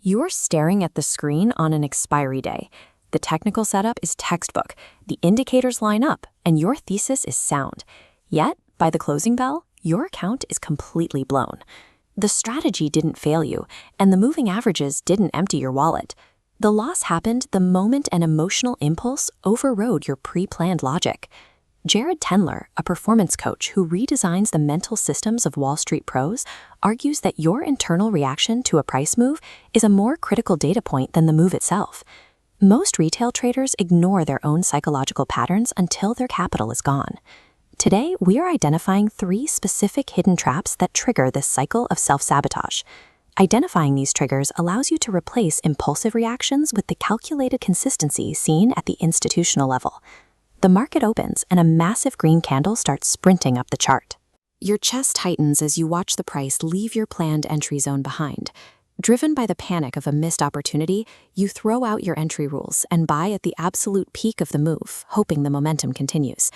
You're staring at the screen on an expiry day. The technical setup is textbook, the indicators line up, and your thesis is sound. Yet, by the closing bell, your account is completely blown. The strategy didn't fail you, and the moving averages didn't empty your wallet. The loss happened the moment an emotional impulse overrode your pre-planned logic. Jared Tendler, a performance coach who redesigns the mental systems of Wall Street pros, argues that your internal reaction to a price move is a more critical data point than the move itself. Most retail traders ignore their own psychological patterns until their capital is gone. Today, we are identifying 3 specific hidden traps that trigger this cycle of self-sabotage. Identifying these triggers allows you to replace impulsive reactions with the calculated consistency seen at the institutional level. The market opens and a massive green candle starts sprinting up the chart. Your chest tightens as you watch the price leave your planned entry zone behind. Driven by the panic of a missed opportunity, you throw out your entry rules and buy at the absolute peak of the move, hoping the momentum continues.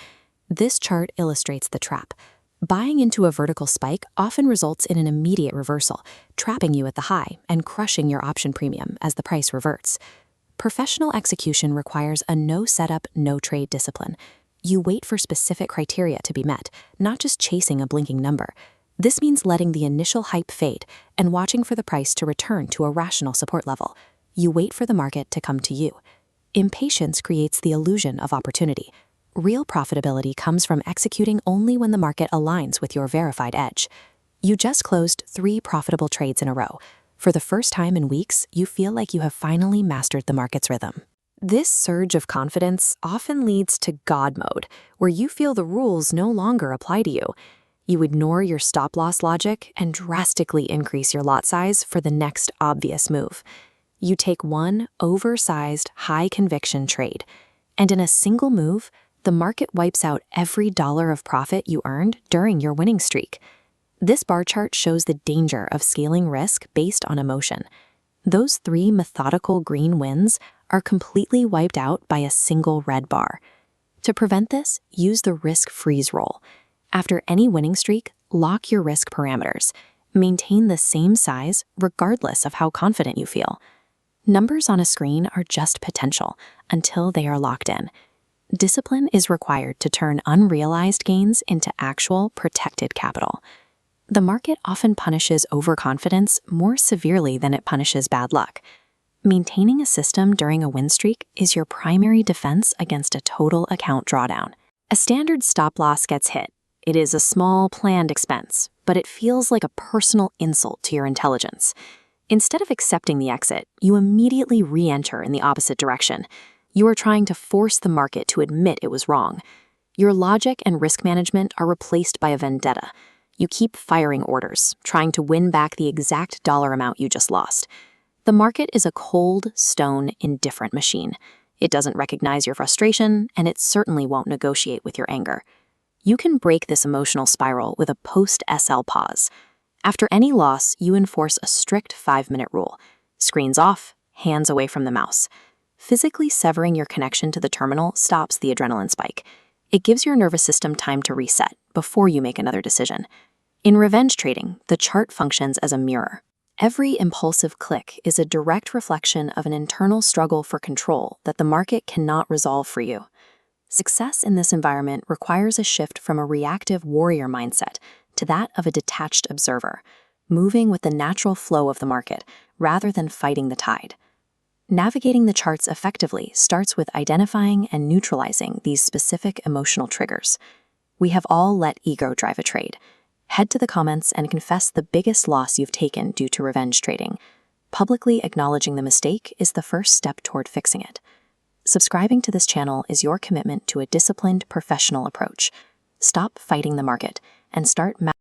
This chart illustrates the trap. Buying into a vertical spike often results in an immediate reversal, trapping you at the high and crushing your option premium as the price reverts. Professional execution requires a no-setup, no-trade discipline. You wait for specific criteria to be met, not just chasing a blinking number. This means letting the initial hype fade and watching for the price to return to a rational support level. You wait for the market to come to you. Impatience creates the illusion of opportunity. Real profitability comes from executing only when the market aligns with your verified edge. You just closed 3 profitable trades in a row. For the first time in weeks, you feel like you have finally mastered the market's rhythm. This surge of confidence often leads to God mode, where you feel the rules no longer apply to you. You ignore your stop-loss logic and drastically increase your lot size for the next obvious move. You take one oversized, high-conviction trade, and in a single move, the market wipes out every dollar of profit you earned during your winning streak. This bar chart shows the danger of scaling risk based on emotion. Those 3 methodical green wins are completely wiped out by a single red bar. To prevent this, use the risk freeze roll. After any winning streak, lock your risk parameters. Maintain the same size regardless of how confident you feel. Numbers on a screen are just potential until they are locked in. Discipline is required to turn unrealized gains into actual protected capital. The market often punishes overconfidence more severely than it punishes bad luck. Maintaining a system during a win streak is your primary defense against a total account drawdown. A standard stop loss gets hit. It is a small, planned expense, but it feels like a personal insult to your intelligence. Instead of accepting the exit, you immediately re-enter in the opposite direction. You are trying to force the market to admit it was wrong. Your logic and risk management are replaced by a vendetta. You keep firing orders, trying to win back the exact dollar amount you just lost. The market is a cold, stone, indifferent machine. It doesn't recognize your frustration, and it certainly won't negotiate with your anger. You can break this emotional spiral with a post-SL pause. After any loss, you enforce a strict 5-minute rule. Screens off, hands away from the mouse. Physically severing your connection to the terminal stops the adrenaline spike. It gives your nervous system time to reset before you make another decision. In revenge trading, the chart functions as a mirror. Every impulsive click is a direct reflection of an internal struggle for control that the market cannot resolve for you. Success in this environment requires a shift from a reactive warrior mindset to that of a detached observer, moving with the natural flow of the market rather than fighting the tide. Navigating the charts effectively starts with identifying and neutralizing these specific emotional triggers. We have all let ego drive a trade. Head to the comments and confess the biggest loss you've taken due to revenge trading. Publicly acknowledging the mistake is the first step toward fixing it. Subscribing to this channel is your commitment to a disciplined, professional approach. Stop fighting the market and start